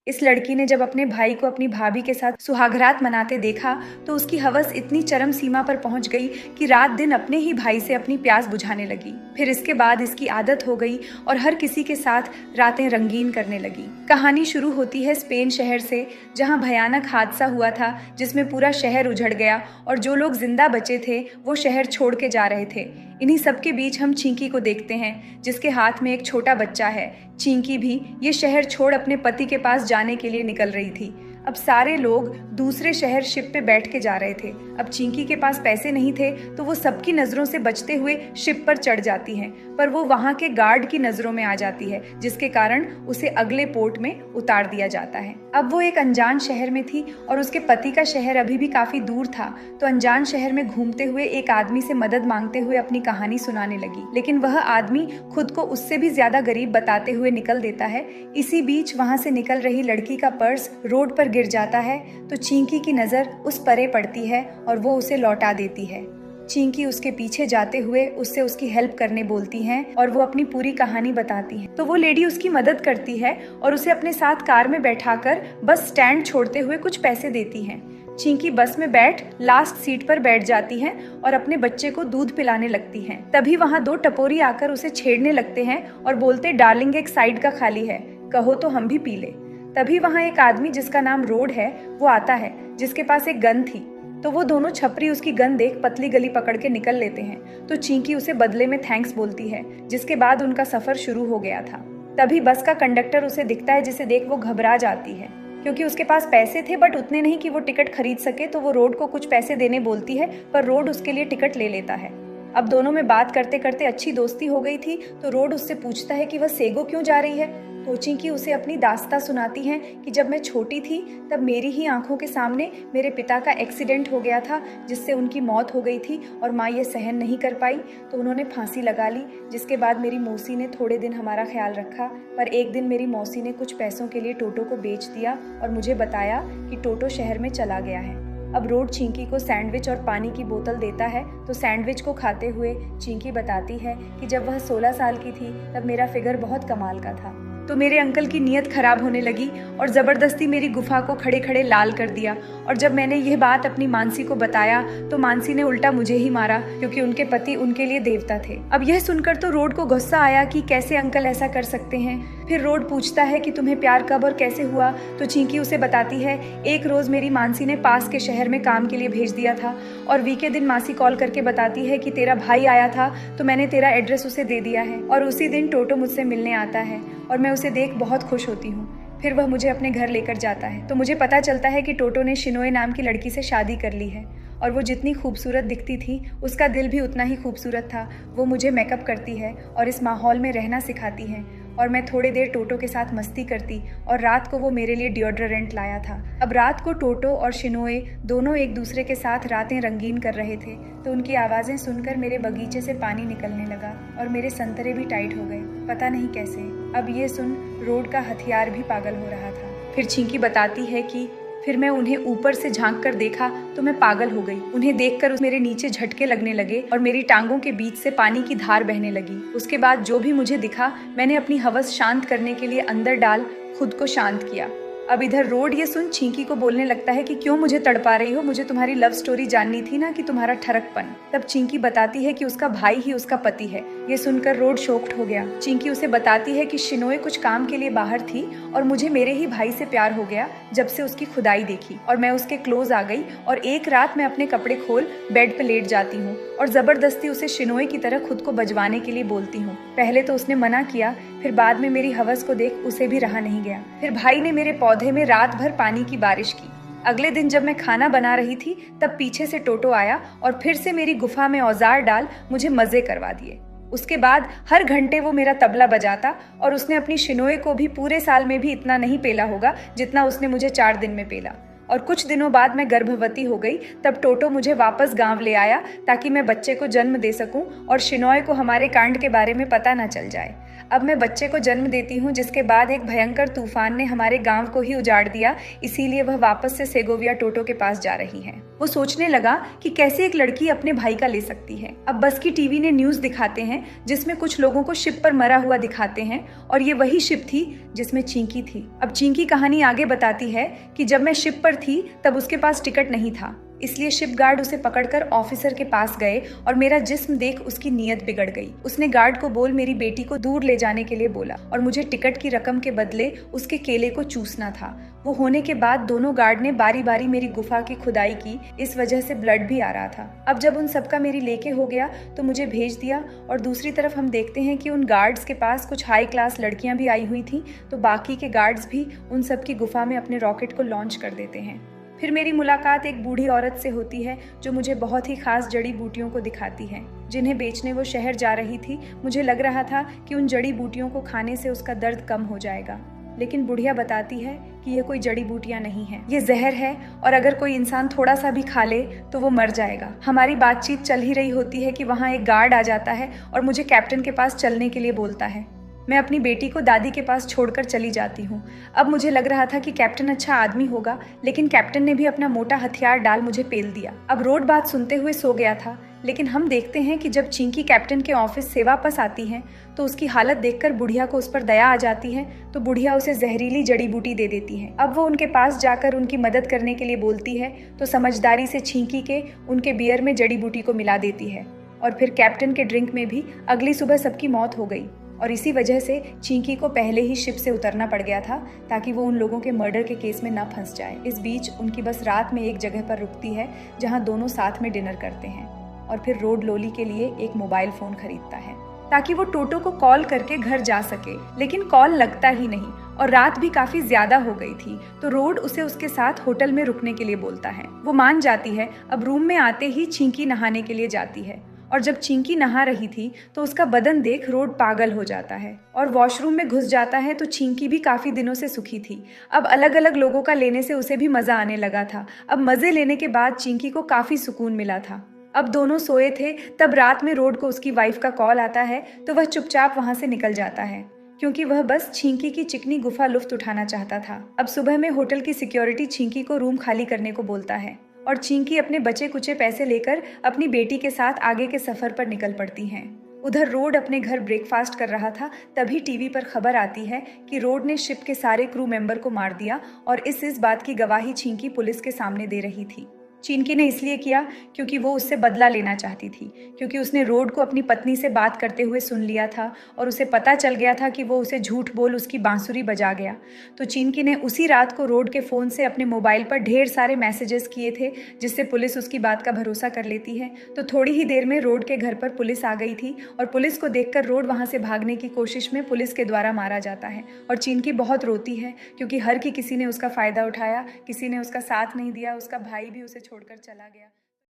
इस लड़की ने जब अपने भाई को अपनी भाभी के साथ सुहागरात मनाते देखा तो उसकी हवस इतनी चरम सीमा पर पहुंच गई कि रात दिन अपने ही भाई से अपनी प्यास बुझाने लगी। फिर इसके बाद इसकी आदत हो गई और हर किसी के साथ रातें रंगीन करने लगी। कहानी शुरू होती है स्पेन शहर से, जहां भयानक हादसा हुआ था जिसमें पूरा शहर उजड़ गया और जो लोग जिंदा बचे थे वो शहर छोड़ के जा रहे थे। इन्हीं सब के बीच हम चिंकी को देखते हैं, जिसके हाथ में एक छोटा बच्चा है। चिंकी भी ये शहर छोड़ अपने पति के पास जाने के लिए निकल रही थी। अब सारे लोग दूसरे शहर शिप पे बैठ के जा रहे थे। अब चिंकी के पास पैसे नहीं थे तो वो सबकी नजरों से बचते हुए शिप पर चढ़ जाती हैं, पर वो वहां के गार्ड की नजरों में आ जाती है, जिसके कारण उसे अगले पोर्ट में उतार दिया जाता है। अब वो एक अनजान शहर में थी और उसके पति का शहर अभी भी काफी दूर था, तो अनजान शहर में घूमते हुए एक आदमी से मदद मांगते हुए अपनी कहानी सुनाने लगी। लेकिन वह आदमी खुद को उससे भी ज्यादा गरीब बताते हुए निकल देता है। इसी बीच वहां से निकल रही लड़की का पर्स रोड पर गिर जाता है तो चिंकी की नजर उस परे पड़ती है और वो उसे लौटा देती है। चिंकी उसके पीछे जाते हुए उससे उसकी हेल्प करने बोलती हैं और वो अपनी पूरी कहानी बताती है, तो वो लेडी उसकी मदद करती है और उसे अपने साथ कार में बैठाकर बस स्टैंड छोड़ते हुए कुछ पैसे देती है। चिंकी बस में बैठ लास्ट सीट पर बैठ जाती है और अपने बच्चे को दूध पिलाने लगती है। तभी वहाँ दो टपोरी आकर उसे छेड़ने लगते हैं और बोलते, डार्लिंग एक साइड का खाली है, कहो तो हम भी पी ले। तभी वहाँ एक आदमी जिसका नाम रोड है वो आता है, जिसके पास एक गन थी, तो वो दोनों छपरी उसकी गन देख पतली गली पकड़ के निकल लेते हैं। तो चिंकी उसे बदले में थैंक्स बोलती है, जिसके बाद उनका सफर शुरू हो गया था। तभी बस का कंडक्टर उसे दिखता है, जिसे देख वो घबरा जाती है, क्योंकि उसके पास पैसे थे बट उतने नहीं कि वो टिकट खरीद सके। तो वो रोड को कुछ पैसे देने बोलती है, पर रोड उसके लिए टिकट ले लेता है। अब दोनों में बात करते करते अच्छी दोस्ती हो गई थी, तो रोड उससे पूछता है कि वह सेगो क्यों जा रही है। तो चिंकी उसे अपनी दास्तां सुनाती हैं कि जब मैं छोटी थी तब मेरी ही आंखों के सामने मेरे पिता का एक्सीडेंट हो गया था, जिससे उनकी मौत हो गई थी और माँ ये सहन नहीं कर पाई तो उन्होंने फांसी लगा ली। जिसके बाद मेरी मौसी ने थोड़े दिन हमारा ख्याल रखा, पर एक दिन मेरी मौसी ने कुछ पैसों के लिए टोटो को बेच दिया और मुझे बताया कि टोटो शहर में चला गया है। अब रोड चिंकी को सैंडविच और पानी की बोतल देता है, तो सैंडविच को खाते हुए चिंकी बताती है कि जब वह 16 साल की थी तब मेरा फिगर बहुत कमाल का था, तो मेरे अंकल की नीयत खराब होने लगी और ज़बरदस्ती मेरी गुफा को खड़े खड़े लाल कर दिया। और जब मैंने यह बात अपनी मानसी को बताया तो मानसी ने उल्टा मुझे ही मारा, क्योंकि उनके पति उनके लिए देवता थे। अब यह सुनकर तो रोड को गुस्सा आया कि कैसे अंकल ऐसा कर सकते हैं। फिर रोड पूछता है कि तुम्हें प्यार कब और कैसे हुआ, तो चिंकी उसे बताती है, एक रोज़ मेरी मानसी ने पास के शहर में काम के लिए भेज दिया था और वीक के दिन मासी कॉल करके बताती है कि तेरा भाई आया था, तो मैंने तेरा एड्रेस उसे दे दिया है। और उसी दिन टोटो मुझसे मिलने आता है और मैं उसे देख बहुत खुश होती हूँ। फिर वह मुझे अपने घर लेकर जाता है, तो मुझे पता चलता है कि टोटो ने शिनोए नाम की लड़की से शादी कर ली है और वो जितनी खूबसूरत दिखती थी उसका दिल भी उतना ही खूबसूरत था। वो मुझे मेकअप करती है और इस माहौल में रहना सिखाती है और मैं थोड़ी देर टोटो के साथ मस्ती करती और रात को वो मेरे लिए डिओड्रेंट लाया था। अब रात को टोटो और शिनोए दोनों एक दूसरे के साथ रातें रंगीन कर रहे थे, तो उनकी आवाज़ें सुनकर मेरे बगीचे से पानी निकलने लगा और मेरे संतरे भी टाइट हो गए, पता नहीं कैसे। अब ये सुन रोड का हथियार भी पागल हो रहा था। फिर चिंकी बताती है कि फिर मैं उन्हें ऊपर से झांक कर देखा तो मैं पागल हो गई। उन्हें देखकर मेरे नीचे झटके लगने लगे और मेरी टांगों के बीच से पानी की धार बहने लगी। उसके बाद जो भी मुझे दिखा मैंने अपनी हवस शांत करने के लिए अंदर डाल खुद को शांत किया। अब इधर रोड ये सुन चिंकी को बोलने लगता है कि क्यों मुझे तड़पा रही हो, मुझे तुम्हारी लव स्टोरी जाननी थी ना, कि तुम्हारा ठरकपन। तब चिंकी बताती है कि उसका भाई ही उसका पति है। ये सुनकर रोड शॉक्ड हो गया। चिंकी उसे बताती है कि शिनोए कुछ काम के लिए बाहर थी और मुझे मेरे ही भाई से प्यार हो गया जब से उसकी खुदाई देखी और मैं उसके क्लोज आ गई और एक रात मैं अपने कपड़े खोल बेड पे लेट जाती हूँ और जबरदस्ती उसे शिनोए की तरह खुद को बजवाने के लिए बोलती हूँ। पहले तो उसने मना किया, फिर बाद में मेरी हवस को देख उसे भी रहा नहीं गया। फिर भाई ने मेरे पौधे में रात भर पानी की बारिश की। अगले दिन जब मैं खाना बना रही थी तब पीछे से टोटो आया और फिर से मेरी गुफा में औजार डाल मुझे मजे करवा दिए। उसके बाद हर घंटे वो मेरा तबला बजाता और उसने अपनी शिनोए को भी पूरे साल में भी इतना नहीं पेला होगा जितना उसने मुझे 4 दिन में पेला। और कुछ दिनों बाद मैं गर्भवती हो गई, तब टोटो मुझे वापस गांव ले आया ताकि मैं बच्चे को जन्म दे सकूं और शिनोए को हमारे कांड के बारे में पता न चल जाए। अब मैं बच्चे को जन्म देती हूँ जिसके बाद एक भयंकर तूफान ने हमारे गांव को ही उजाड़ दिया, इसीलिए वह वापस से सेगोविया टोटो के पास जा रही है। वो सोचने लगा कि कैसे एक लड़की अपने भाई का ले सकती है। अब बस की टीवी ने न्यूज़ दिखाते हैं जिसमें कुछ लोगों को शिप पर मरा हुआ दिखाते हैं और ये वही शिप थी जिसमें चिंकी थी। अब चिंकी कहानी आगे बताती है कि जब मैं शिप पर थी तब उसके पास टिकट नहीं था, इसलिए शिप गार्ड उसे पकड़कर ऑफिसर के पास गए और मेरा जिस्म देख उसकी नीयत बिगड़ गई। उसने गार्ड को बोल मेरी बेटी को दूर ले जाने के लिए बोला और मुझे टिकट की रकम के बदले उसके केले को चूसना था। वो होने के बाद दोनों गार्ड ने बारी बारी मेरी गुफा की खुदाई की, इस वजह से ब्लड भी आ रहा था। अब जब उन सबका मेरी लेके हो गया तो मुझे भेज दिया और दूसरी तरफ हम देखते हैं कि उन गार्ड्स के पास कुछ हाई क्लास लड़कियां भी आई हुई थी, तो बाकी के गार्ड्स भी उन सब की गुफा में अपने रॉकेट को लॉन्च कर देते हैं। फिर मेरी मुलाकात एक बूढ़ी औरत से होती है जो मुझे बहुत ही खास जड़ी बूटियों को दिखाती है जिन्हें बेचने वो शहर जा रही थी। मुझे लग रहा था कि उन जड़ी बूटियों को खाने से उसका दर्द कम हो जाएगा, लेकिन बुढ़िया बताती है कि ये कोई जड़ी बूटियां नहीं है, ये जहर है और अगर कोई इंसान थोड़ा सा भी खा ले तो वो मर जाएगा। हमारी बातचीत चल ही रही होती है कि वहाँ एक गार्ड आ जाता है और मुझे कैप्टन के पास चलने के लिए बोलता है। मैं अपनी बेटी को दादी के पास छोड़कर चली जाती हूँ। अब मुझे लग रहा था कि कैप्टन अच्छा आदमी होगा, लेकिन कैप्टन ने भी अपना मोटा हथियार डाल मुझे पेल दिया। अब रोड बात सुनते हुए सो गया था, लेकिन हम देखते हैं कि जब चिंकी कैप्टन के ऑफिस से वापस आती है तो उसकी हालत देखकर बुढ़िया को उस पर दया आ जाती है, तो बुढ़िया उसे जहरीली जड़ी बूटी दे देती है। अब वो उनके पास जाकर उनकी मदद करने के लिए बोलती है तो समझदारी से छींकी के उनके बियर में जड़ी बूटी को मिला देती है और फिर कैप्टन के ड्रिंक में भी अगली सुबह सबकी मौत हो गई। और इसी वजह से चिंकी को पहले ही शिप से उतरना पड़ गया था ताकि वो उन लोगों के मर्डर के केस में न फंस जाए। इस बीच उनकी बस रात में एक जगह पर रुकती है जहां दोनों साथ में डिनर करते हैं और फिर रोड लोली के लिए एक मोबाइल फोन खरीदता है ताकि वो टोटो को कॉल करके घर जा सके, लेकिन कॉल लगता ही नहीं और रात भी काफी ज्यादा हो गई थी, तो रोड उसे उसके साथ होटल में रुकने के लिए बोलता है। वो मान जाती है। अब रूम में आते ही चिंकी नहाने के लिए जाती है और जब चिंकी नहा रही थी तो उसका बदन देख रोड पागल हो जाता है और वॉशरूम में घुस जाता है। तो चिंकी भी काफी दिनों से सुखी थी, अब अलग अलग लोगों का लेने से उसे भी मजा आने लगा था। अब मजे लेने के बाद चिंकी को काफी सुकून मिला था। अब दोनों सोए थे, तब रात में रोड को उसकी वाइफ का कॉल आता है तो वह चुपचाप वहां से निकल जाता है क्योंकि वह बस चिंकी की चिकनी गुफा लुफ्त उठाना चाहता था। अब सुबह में होटल की सिक्योरिटी चिंकी को रूम खाली करने को बोलता है और चिंकी अपने बचे कुचे पैसे लेकर अपनी बेटी के साथ आगे के सफर पर निकल पड़ती हैं। उधर रोड अपने घर ब्रेकफास्ट कर रहा था, तभी टीवी पर खबर आती है कि रोड ने शिप के सारे क्रू मेंबर को मार दिया और इस बात की गवाही चिंकी पुलिस के सामने दे रही थी। चिंकी ने इसलिए किया क्योंकि वो उससे बदला लेना चाहती थी, क्योंकि उसने रोड को अपनी पत्नी से बात करते हुए सुन लिया था और उसे पता चल गया था कि वो उसे झूठ बोल उसकी बांसुरी बजा गया। तो चिंकी ने उसी रात को रोड के फ़ोन से अपने मोबाइल पर ढेर सारे मैसेजेस किए थे जिससे पुलिस उसकी बात का भरोसा कर लेती है। तो थोड़ी ही देर में रोड के घर पर पुलिस आ गई थी और पुलिस को देखकर रोड वहाँ से भागने की कोशिश में पुलिस के द्वारा मारा जाता है और चिंकी बहुत रोती है क्योंकि हर किसी ने उसका फ़ायदा उठाया, किसी ने उसका साथ नहीं दिया, उसका भाई भी उसे छोड़कर चला गया।